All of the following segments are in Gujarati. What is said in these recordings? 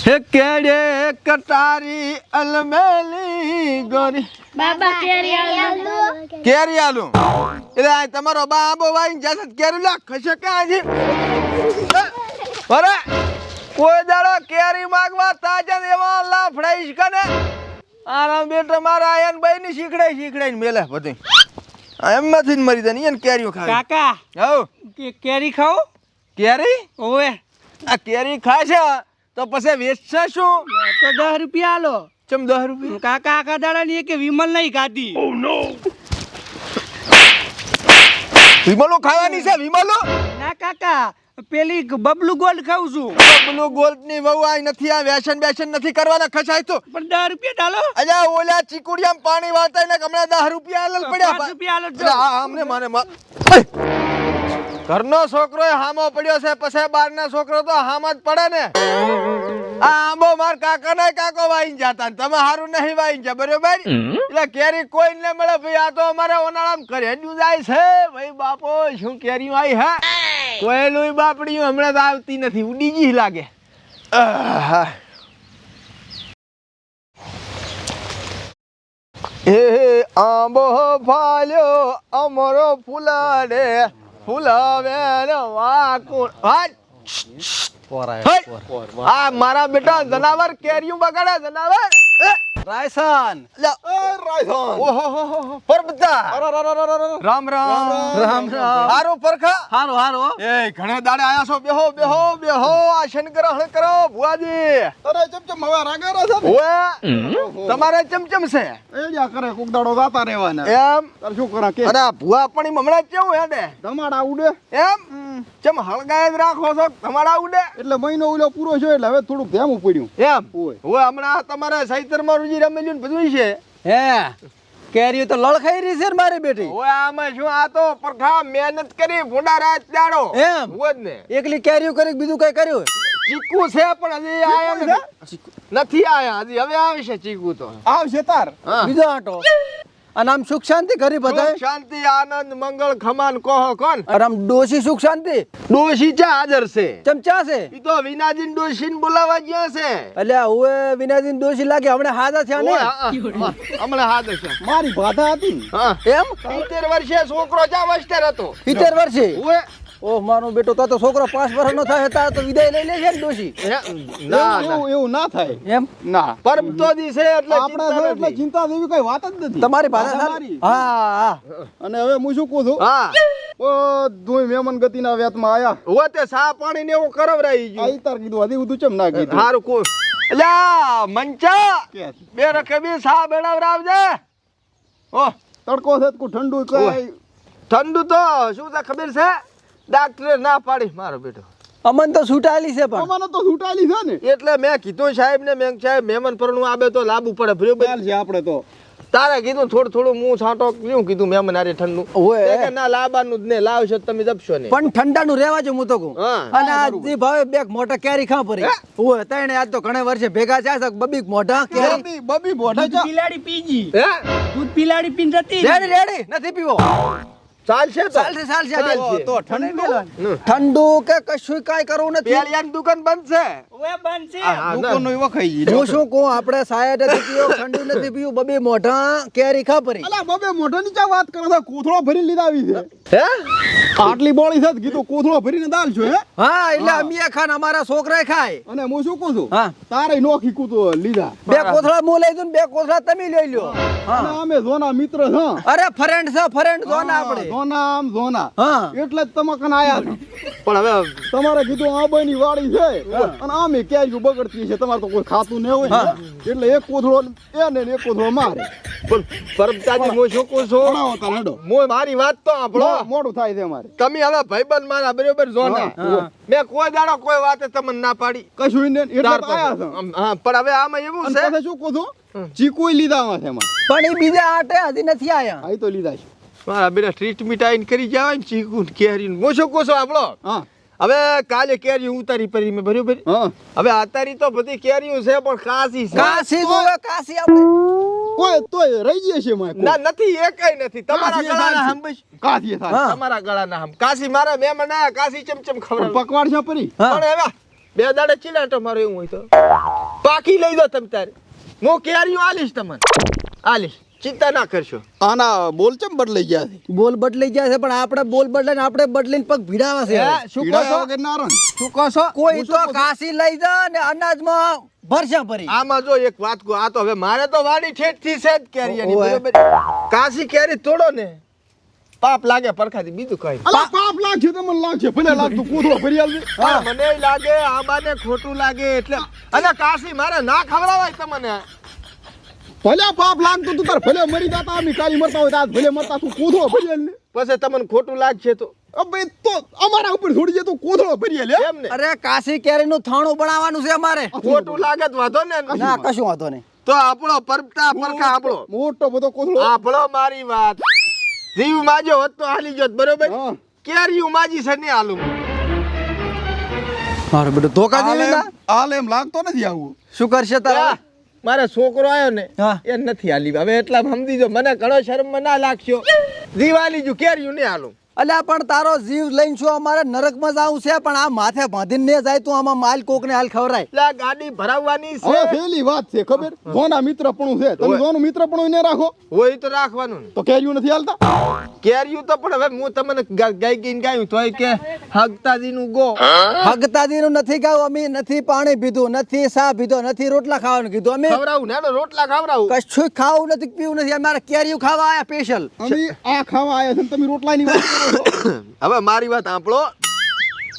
હે કેડે કટારી અલમેલી ગોરી બાબા કેરી આલુ કેરી આલું એટલે આ તમારો બાબો વાઈ જશે કેરી લા ખસે કે આજી અરે કોઈ દાડો કેરી માંગવા તાજા એવા લાફડાઈશ કને આરામ બેટા મારા આયન ભાઈ ની શીખડાઈ ને મેલે બધું એમમાંથી જ મરી જાય ને કેરીઓ ખાય કાકા હો કેરી ખાઓ કેરી ઓવે આ કેરી ખાય છે તો પછી વેચશે શું તો 10 રૂપિયા આલો ચમ 10 રૂપિયા કાકા આખા દાડા ની કે વિમલ નહીં ખાધી વિમલો ખાવાની છે વિમલો ના કાકા પેલી બબલુ ગોલ્ડ ખાઉં છું બબલુ ગોલ્ડ ની વહુ આઈ નથી આ વ્યસન નથી કરવાના ખસાય તો પણ 10 રૂપિયા ડાલો અજા ઓલા ચીકુડિયામાં પાણી વાળતા ને હમણાં 10 રૂપિયા આલલ પડ્યા 5 રૂપિયા આલો એટલે આ અમને મારે ઘરનો છોકરો હામો પડ્યો છે પછી બારના છોકરો તો હામ જ પડે ને આ આંબો માર કાકા ને કાકો વાઈન જાતા ને તમે હારું નહીં વાઈન જા બરોબર એટલે કેરી કોઈ ને મળે ભાઈ આ તો અમારે ઓનાળામાં કરે જાય છે ભાઈ બાપો શું કેરી આવી હે કોઈલું બાપડી હમણાં તો આવતી નથી ઉડી ગઈ લાગે એ આંબો ફાલ્યો અમરો ફૂલાડે ફૂલાવે ને વાકુણ આ મારા બેટા જનાવર કેરીયું બગાડે જનાવર રાયસન ઓહો પરબતા રામ રામ હારો પરખા હારો એ ઘણા દાડે આયા છો બેહો આશન ગ્રહણ કરો ભુવાજી તને ચમચમ હવે રાગારો છે ને ઓએ તમારે ચમચમ છે એડિયા કરે કોક દાડો જાતા રહેવાના એમ તાર શું કરા કે અરે ભુવા પણ હમણાં કેવું હેડે ધમાડા ઉડે એમ ચમ હળગાય જ રાખો છો તમારા ઉડે એટલે મહિનો ઓલો પૂરો છે એટલે હવે થોડુંક ધ્યાન પડ્યું એમ ઓય ઓએ હમણાં તમારે સૈતરમાં રૂજી રમેલ્યું બધું છે હે કેરી તો લળખાઈ રહી છે ને મારી બેટી ઓએ આમાં શું આ તો પરખા મહેનત કરી ફોડા રાત દાડો એમ ઓજ ને એકલી કેરીઓ કરી બીજું કઈ કર્યું ચીકુ છે પણ હજી આયા નથી આયા હજી હવે આવશે ચીકુ તો આવશે તાર હા. બીજો આટો અને આમ સુખ શાંતિ ઘરી સુખ બધાય શાંતિ આનંદ મંગળ ખમાન કોહો કોણ અને આમ ડોશી સુખ શાંતિ ડોશી ચા હાજર છે ચમચા છે ઈ તો વિનાજીન ડોશીને બોલાવા ગયા છે એટલે હવે વિનાજીન ડોશી લાગે હમણાં હાજા થયા ને ઓય, હા, હમણાં હાજર છે મારી બાધા હતી ને. હા એમ 70 વર્ષે છોકરો ચા વસ્ટર હતો 70 વર્ષે ઓય ઓહ મારો બેટો તો છોકરો 5 વર્ષનો થાય તાર તો વિદાય લઈ લે છે ને ડોશી ના એવું ના થાય એમ ના પરમ તો દી છે એટલે આપણા ચિંતા છે એટલે નથી. ચિંતા જેવી કઈ વાત જ નથી તમારી ભાષા ભાષા સારી. મારી. હા અને હવે હું શું કહું છું હા બધું મહેમાન ગતિના વ્યાતમાં આયા ઓય તે સા પાણી ને એવું કરવરાઈ આ ગયું ઈતાર કીધું હજી બધું ચમ ના કીધું હારું કો અલ્યા મંચા કે બે રકબી સા બનાવરાવજે ઓ તડકો છે તો ઠંડુ કઈ ઠંડુ તો શું છે ખબર છે ડાક્ટરે ના પાડી મારો બેટો અમન તો છૂટાલી છે પણ અમારે તો છૂટાલી છે ને એટલે મેં કીધું સાહેબ ને મેં સાહેબ મહેમાન પરણું આબે તો લાવવું પડે બરાબર ચાલ છે આપણે તો તારે કીધું થોડું મું છાંટો શું કીધું મહેમાન આરે ઠંડુ ઓય. તે કે ના લાવવાનું જ ને લાવશો તો તમે જપશો ને પણ ઠંડાનું રહેવા જો હું તો કહું હા. અને આ જે ભાવે બે મોટા કેરી ખા પડી ઓય તણે આજ તો ઘણા વર્ષે ભેગા થયા છે બબી મોઢા કેરી બબી બોઢા ચા પીલાડી પીજી હે દૂધ પીલાડી પીન જતી રેડી નથી પીવો ચાલશે તો ચાલશે ચાલશે. તો ઠંડુ ઠંડુ કે કશું કાઈ કરવું નથી પેલિયાની દુકાન બંધ છે ઓએ બંધ છે હા, ના. દુકાનનો એવો ખાઈ ગઈ હું શું કહું આપણે સાયડ નથી પીવો ઠંડુ નથી પીવું બબી મોઢા કેરી ખા પડી અલા બબે મોઢાની ચા વાત કરે છે કોથળો ભરીને લીધા આવી છે હે આટલી બોળી છે તો કીધું કોથળો ભરીને દાલ છો હે હા એટલે અમીયા ખાન અમારા છોકરાએ ખાય અને હું શું કહું છું હા તારે નોખી કૂતો લીધા બે કોથળા હું લઈ દઉં ને બે કોથળા તમે લઈ લ્યો અને અમે જોના મિત્ર છે અરે ફ્રેન્ડ છે ફ્રેન્ડ જો ને આપણે જોના આમ જોના હા એટલે જ તમે કન આયા છો. પણ હવે તમારે કીધું આંબાની વાડી છે અને આમે ક્યાંય બગડતી છે તમારે તો કોઈ ખાતું ન હોય ને. એટલે એક કોથળો એને ને એક કોથળો મારે પણ પરમતાજી હું શું કહું છું ભણાવો તાર હેડો હું મારી વાત તો સાંભળો મોડું થાય છે અમારે તમે હવે ભાઈબંધ મારા બરોબર જો ને હા. મેં કોઈ દાડો કોઈ વાતે તમને ના પાડી કશું ને એટલે તાર તો આયા છો. હા પણ હવે આમાં એવું અને છે પાછા શું કહું છું ચીકુય લીધા આમાં છે એમાં પણ એ બીજા આટે હજી નથી આયા આ તો લીધા છે મારા બેટા ટ્રીટમેન્ટ આઈને કરી જાવ ને ચીકુ ને કેરી ને હું શું કહું છું આપણો હા હવે કાલે કેરી ઉતારી પડી મેં બરોબર હા હવે આતારી તો બધી કેરીઓ છે પણ કાસી છે કાશી જોવે કાશી આપણે કોઈ તોય રહી જઈએ છે એમાં ના નથી એકેય નથી તમારા કાશી ગળાના થાય છે. હંબશ કાઢીએ હા. થાય તમારા ગળાના હમ કાસી મારા મહેમાન આયા કાસી ચમચમ ખવડાવ પકવાડ છે પરી હા. પણ હવે 2 દાડે ચીલાટો મારો એવું હોય તો પાકી લઈ દો તમે તારે હું કેરીઓ આલીશ તમને આલીશ ચિંતા ના કરશો આના બોલ ચમ બદલાઈ ગયા છે બોલ બદલાઈ ગયા છે પણ આપણે બોલ બદલાઈને આપણે બદલીને પગ ભીડાવા છે હવે. શું કહો છો વગર ના રહે ને. શું કહો છો કોઈ તો કાશી લઈ જા ને અનાજમાં ભરસા ભરી આમાં જો એક વાત કહું આ તો હવે મારે તો વાડી ઠેઠ થી છે જ કેરીની ઓય. બરોબર કાશી કેરી તોડો ને પાપ લાગે પરખાથી બીજું કઈ અલા પાપ લાગશે તો મને લાગશે ભલે લાગતું કોથળો ભરી આલજે હા મને લાગે આબાને ખોટું લાગે એટલે અને કાશી મારે ના ખવડાવાય તમને ભલે પાપ લાગતું તું તાર ભલે મરી જાતા અમે કાલી મરતા હોય તો આજ ભલે મરતા તું કોથળો ભરી આલ ને પછી તમને ખોટું લાગશે તો અબે તો અમારા ઉપર છોડી દે તો કોથળો ભરી આલ એમ ને અરે કાશી કેરીનું થાણું બનાવવાનું છે અમારે ખોટું લાગે તો વાંધો ને ના કશું વાંધો નહીં તો આપણો પરબતા પરખા આપણો મોટો બધો કોથળો આપણો મારી વાત જીવ માજો હોત તો હાલી જોત બરોબર હા. કેરીયું માજી છે ને હાલું મારો બેટો ધોકા દેવી ના હાલ એમ લાગતો નથી આવું શું કરશે તારા મારા છોકરો આવ્યો ને હા. એ નથી હાલી હવે એટલા સમજી જો મને ઘણો શરમ ના લાગશો દિવાળી જો કેરીયું ને હાલું અલ્યા પણ તારો જીવ લઈને શું અમારે નરકમાં જાવું છે પણ આ માથે બાંધીને ને જાય તું આમાં માલ કોકને હાલ ખવરાય એટલે આ ગાડી ભરાવવાની હવે છે પેલી વાત છે ખબર જોના મિત્રપણું છે તમે જોનું મિત્રપણું ને રાખો હોય તો રાખવાનું ને તો કેરીયું નથી હાલતા કેરીયું તો પણ હવે હું તમને ગાઈ ગઈને ગાયું તોય કે હગતાજીનું ગો હગતાદીનું નથી ગાવું અમે નથી પાણી પીધું નથી સા પીધો નથી રોટલા ખાવાનું કીધું અમે ખવડાવું ને રોટલા ખવડાવું કશું ખાવું નથી પીવું નથી અમારે કેરીયું ખાવા આયા સ્પેશિયલ અમે આ ખાવા આયા છે ને તમે રોટલાની વાત કરો છો. હવે મારી વાત સાંભળો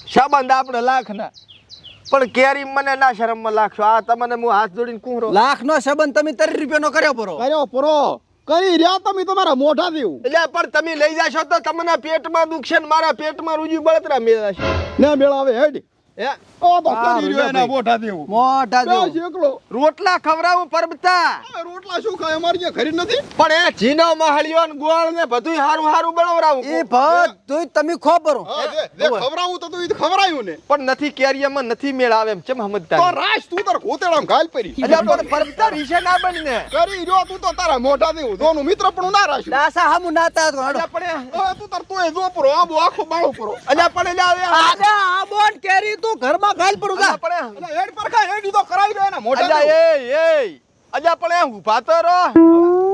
સંબંધ આપણે લાખના પણ કેરી મને ના શરમમાં લાગશો આ તમને હું હાથ જોડીને કુંરો લાખનો સંબંધ તમે 30 રૂપિયાનો કર્યો પરો કર્યો પરો કરી રહ્યા તમે તમારા મોઢા દેવું એટલે પણ તમે લઈ જાશો તો તમને પેટમાં દુખશે ને મારા પેટમાં રૂજી બળતરા મેળાશે ને મેળાવે હેડ હે ઓ તો કરી રહ્યો એના મોઢા દેવું મોઢા બસ જેવું. એકલો રોટલા ખવડાવું પરબતા આ રોટલા શું ખાય અમારી જે ખરી નથી પણ એ ઝીનો મહળિયો ને ગોળ ને બધું હારું હારું બનાવરાવું એ બધું તમે ખો પરો હા, જે ખવડાવું તો તું ઈ ખવડાયું ને પણ નથી કેરીયામાં નથી મેળ આવે એમ ચમ તો સમજતા રાશ તું તાર કોતેડામ ઘાલ પરી એટલે પણ પરબતા રીશે ના બનીને કરી રહ્યો તું તો તારા મોઢા દેવું જોનું મિત્ર પણ ના રાશ દાસા હમુ નાતા હતો એટલે હાડો. પણ હવે તું તાર તોય જો પરો આબો આખો બાળો પરો એટલે પણ એટલે હવે આજા આ બોન કેરી તું ઘરમાં ગાલ પરું જા. એટલે પણ એટલે હેડ પર ખા હેડ ઈ તો કરાવી દો એના મોઢા અલ્યા દેવું એ અલ્યા પણ એ ઊભા તો રહો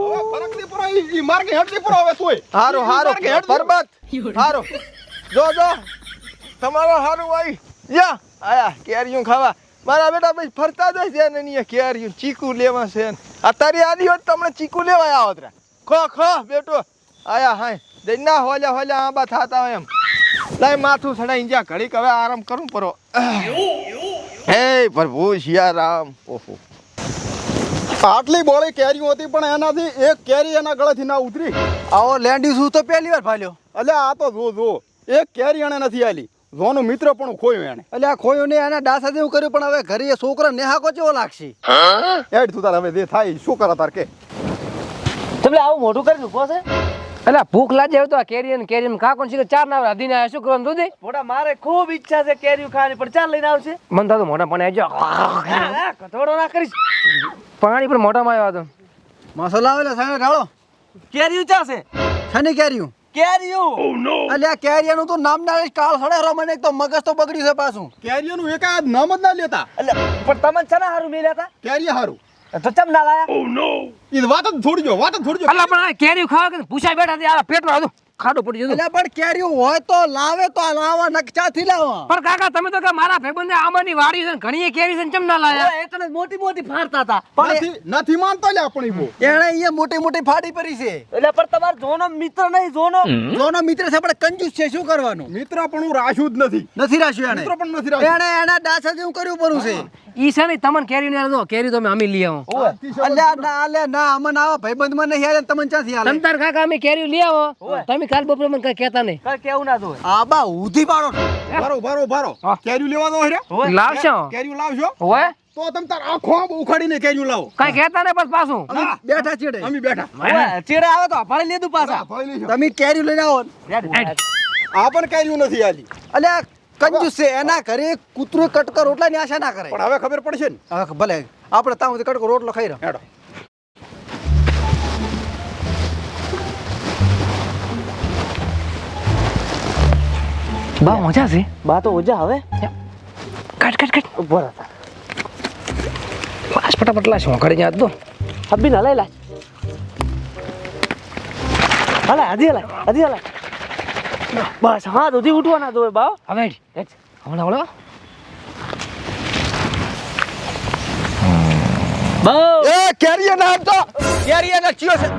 હવે ફરક નહીં પરો ઈ માર્ગે હેડ નહીં પરો હવે તોય હારો હારો માર્ગે હેડ નહીં. પરબત હારો જો તમારો હારું ભાઈ યા આયા કેરીયું ખાવા મારા બેટા ભાઈ ફરતા જ છે ને અહીંયા કેરીયું ચીકુ લેવા છે ને. અત્યારે આની હોત તમને ચીકુ લેવા આવો ત્રા ખો બેટો આયા હાય દઈના હોલ્યા આંબા થાતા હોય એમ લાય માથું સડાઈ જા ઘડીક હવે આરામ કરું પરો હે પ્રભુ સિયા રામ ઓહો આટલી બોળી કેરીઓ હતી પણ એનાથી એક કેરી એના ગળેથી ના ઉતરી આવો લેન્ડી શું તો પહેલી વાર ફાલ્યો એટલે આ તો જો એક કેરી એને નથી આલી જોનું મિત્ર પણ ખોયું એને એટલે આ ખોયું ને એના દાસા જેવું કર્યું પણ હવે ઘરે એ છોકરા નેહાકો ચેવો લાગશે હેડ તું તાર હવે જે થાય શું કરે તાર કે તમે આવું મોઢું કરી ઉભો છે એટલે ભૂખ લાગે તો આ કેરી કાકો છે ચાર ના અધીને આવ્યા શું કરવાનું દૂધી મોટા મારે ખૂબ ઈચ્છા છે કેરી ખાવાની પણ ચાર લઈને આવશે મન થતું મોઢા પણ આવજો કથોડો ના કરીશ પાણી પણ મોઢામાં આવ્યો હતો મસાલા આવેલા સામે ઢાળો કેરી ચાશે શની કેર્યું કેરીયું અલ્યા કેરિયાનું તો નામ ના લઈશ કાળ સડેરો મને એક તો મગજ તો બગડ્યું છે પાછું કેરીઓનું એકાદ નામ જ ના લેતા એટલે પણ તમને છે ને હારું મેલ્યા હતા કેરી હારું તો ચમ ના લાયા ઈ વાત જ છોડજો અલ્લા પણ કેરી ખાવા કે પૂછા બેઠા છે આ પેટમાં હતું ખાડું પડી જતું એટલે પણ કેરિયું હોય તો લાવે તો લાવા નકચાથી લાવા પણ કાકા તમે તો કે મારા ભાઈબંધે આંબાની વાડી છે ને ઘણી કેરી છે ને ચમ ના લાયા એટલે મોટી મોટી ફાડતા હતા નથી માનતો લે આપણી બહુ એને અહીંયા મોટી મોટી ફાડી પડી છે એટલે પણ તમારો જોનો મિત્ર નહીં જોનો મિત્ર છે પણ કંજૂસ છે શું કરવાનું મિત્ર પણ હું રાખ્યું જ નથી નથી રાખ્યું મિત્ર એને પણ નથી રાખ્યું એને એના દાસા જેવું કર્યું પડું છે ઈ છે ને તમને કેરી ને દો કેરી તો અમે લઈ આવો અલ્યા ના અલ્યા ના અમને આવા ભાઈબંધ માં નહીં આલે તમને ક્યાંથી આલે તમતાર કાકા અમે કેરી લઈ આવો તમે કાલ બપોરે મને કઈ કહેતા નહીં કઈ કેવું ના દો આ બા ઉધી પાડો બારો કેરી લેવા દો હેરે લાવશો કેરી લાવશો હોય તો તમ તાર આખો આંબો ઉખાડીને કેરી લાવો કઈ કહેતા નહીં બસ પાછું બેઠા ચીડે અમે બેઠા ચીડે આવે તો ફાળી લીધું પાછા ફળી લેજો. તમે કેરી લઈને આવો આ પણ કેરીઓ નથી આલી અલ્યા કંજૂસ છે એના ઘરે કૂતરું કટકો રોટલા ની આશા ના કરે પણ હવે ખબર પડશે ને હવે ભલે આપણે તાવ કટકો રોટલો ખાઈ રહ્યો હેડો બા મજા છે બા તો ઓજા હવે કાટ ઉભો રહો લાશ ફટાફટ લાશ હું કરી જા દો અબી ના લઈ લાશ હજી હલાય બસ હા દૂધી ઉઠવાના દો બાવ હવે હમણાં બાવ એ કેરીએ નામ તો કેરીએ ના ચિયો છે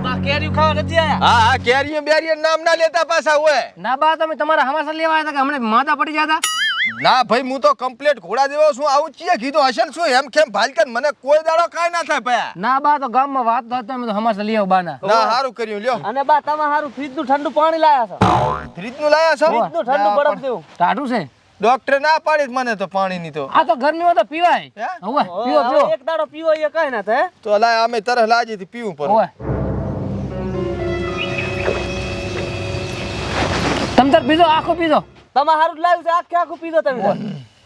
બા કેરી ખાવા નથી આયા હા હા કેરીએ બેરીએ નામ ના લેતા પાછા હોય ના બા તમે તમારા હમાસા લેવા આવ્યા હતા કે હમણાં માદા પડી ગયા હતા ના ભાઈ હું તો કમ્પ્લીટ ઘોડા જેવો છું આવું ચીએ કીધું અસલ છું એમ કેમ ભાલકન મને કોઈ દાડો કાઈ ના થાય ભયા ના બા તો ગામમાં વાત તો તમે તો હમાસા લઈ આવો બાના ના સારું કર્યું લ્યો અને બા તમે હારું ફ્રીજ નું ઠંડુ પાણી લાયા છો ફ્રીજ નું લાયા છો ફ્રીજ નું ઠંડુ બરફ દેવું ટાઢું છે ડોક્ટરે ના પાડી જ મને તો પાણી ની તો આ તો ગરમીમાં તો પીવાય હે? હવે પીવો એક દાડો પીવો એ કઈ ના થાય તો લાય અમે તરહ લાજી થી પીવું પર હવે તમ તાર પીધો આખો પીધો તમે હારું જ લાવ્યું છે આખું પીધો તમે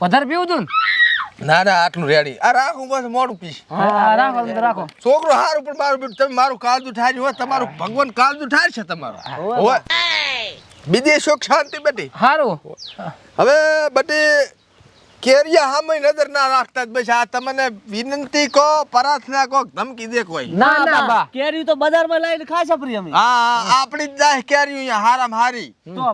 વધારે પીવું તું ના ના આટલું રેડી આ રાખું બસ મોડું પીશ હા રાખો તમે રાખો છોકરો હારું પણ મારું બેટું તમે મારું કાળજું ઠાર્યું હોય તમારું ભગવાન કાળજું ઠાર છે તમારું હોય બીજે સુખ શાંતિ બેટી હારું હવે બટી કેરિયા સામે નજર ના રાખતા જ બસ આ તમને વિનંતી કહો પ્રાર્થના કહો ધમકી દે કોઈ ના ના બા કેરી તો બજારમાં લાવીને ખાશા પ્રિય અમે હા આપણી જ જાય કેરીયું અહીંયા હારામ હારી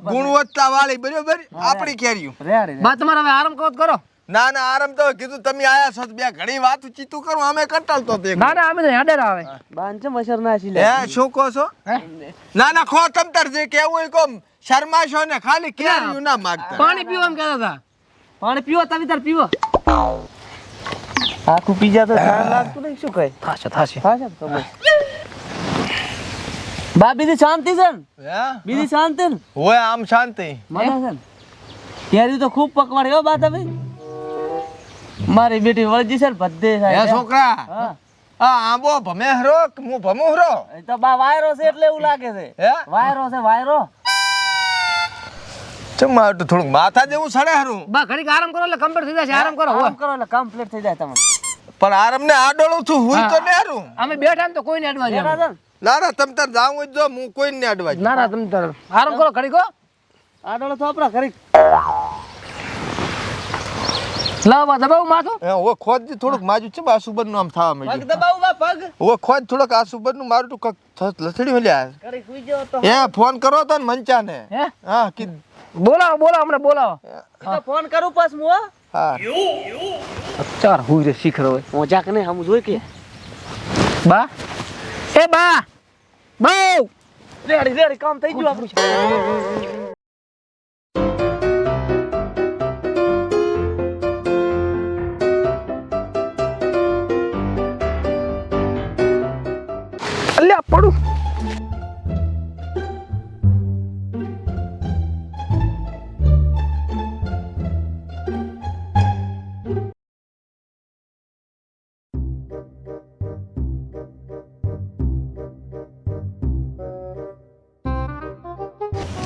ગુણવત્તા વાળી બરોબર આપણી કેરીયું બા તમારે હવે આરામ કરો ના ના આરામ તો કીધું તમે આયા છો તો બે ઘણી વાત ચીતું કરું અમે કંટાળતો તે ના ના અમે તો હેડર આવે બાંચે મસર ના છી હે શું કહો છો ના ના ખો તમ તાર જે કેવું હોય કોમ શર્માશો ને ખાલી કેરીયું ના માંગતા પાણી પીવો એમ કહેતા હતા પાણી પીવો તમે તાર પીવો આખું પીજા તો સારું લાગતું નહીં શું કહે થાશે તો બા બીજી શાંતિ છે ને હે બીજી શાંતિ ને હોય આમ શાંતિ મને છે ને કેરી તો ખૂબ પકવાડી હો બા તમે મારી બેટી વળજી છે ને બધે હે છોકરા હા આ આંબો ભમેહરો કે હું ભમુહરો એ તો બા વાયરો છે એટલે એવું લાગે છે હે વાયરો ચમ તો થોડું માથા જેવું સડે હરું બા ઘડીક આરામ કરો એટલે કમ્પ્લીટ થઈ જશે આરામ કરો એટલે કમ્પ્લીટ થઈ જાય તમારે પણ આરામ ને આડોળું છું હું તો ને હરું અમે બેઠા ને તો કોઈને અડવા જાય ના ના તમ તાર જાવું હોય તો હું કોઈ ને અડવા ના ના તમે તાર આરામ કરો ઘડીક આડોળો તો આપણા ઘડીક લાવ બા દબાવ માથું ઓ ખોદ થોડુંક માજુ છે આસુબર નું આમ થવા માંડ્યું પગ દબાવ બા પગ ઓ ખોદ થોડુંક આસુબર નું મારું ટુક લથડી મળ્યા ઘડીક સુઈ જાવ તો હે ફોન કરો તો ને મંચા ને હે હા કી બોલાવો હમણાં બોલાવો તો ફોન કરું પાસ મુ હા ચાર હુઈ રે શીખર હોય મોજા કે નહીં હમ જોઈ કે બા એ બા બહુ રેડી કામ થઈ ગયું આપણું અલ્યા પડું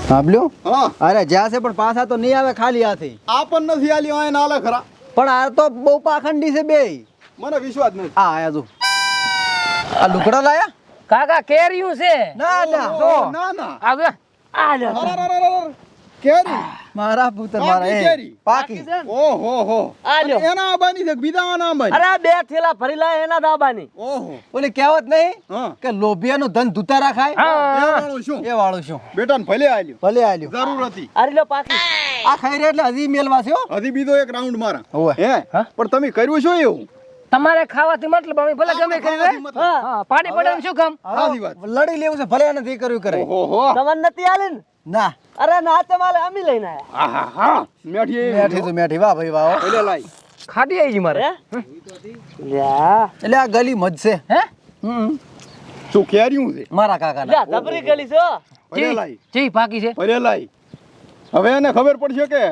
સાંભળ્યું હા અરે જ્યાં છે પણ પાછા તો નહીં આવે ખાલી હાથે આ પણ નથી આલી આ નાલે ખરા પણ આ તો બહુ પાખંડી છે બે મને વિશ્વાસ નથી આ આયા જો આ લુકડા લાયા કાકા કેરીયું છે ના ના ઓહ, ના ના આ જો આ લે અરરરરરર. કેરી મારા પુત્ર મારા પાકી એ કેરી. પાકી ઓહો હો આ લ્યો. અને એના આબાની છે કે બીજા આના આબાની અરે આ બે થેલા ભરી લાય એના દાબાની ઓહો ઓલી કહેવત નહીં હા કે લોભિયાનું ધન ધુતારા ખાય એ વાળું શું એ વાળું શું બેટાને ભલે આલ્યું ભલે આલ્યું જરૂર હતી અરે લો પાકી આ ખાઈ રહ્યા એટલે હજી મેલવા છે હો હજી બીજો એક રાઉન્ડ મારા હોવે. હે હા? પણ તમે કર્યું શું એવું તમારે ખાવાથી મતલબ અમે ભલે ગમે કરી ખાવાથી મતલબ. હા પાણી પડે એમ શું કામ સાચી વાત. લડી લેવું છે ભલે નથી કર્યું કરે ઓહો તમને નથી આલે ને ના અરે ના તમારે અમે લઈને આયા આહાહા. મેઠી મેઠી તો મેઠી વાહ ભાઈ વાહ હો. ભલે લાઈ ખાડી આવી મારે લ્યા એટલે આ ગલી મજ છે હે શું કેર્યું છે મારા કાકા લ્યા ધબરી ગલી છો ભલે લાઈ ચી પાકી છે ભલે લાઈ હવે એને ખબર પડશે કે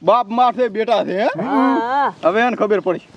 બાપ માથે બેટા છે હે? હા હવે એને ખબર પડશે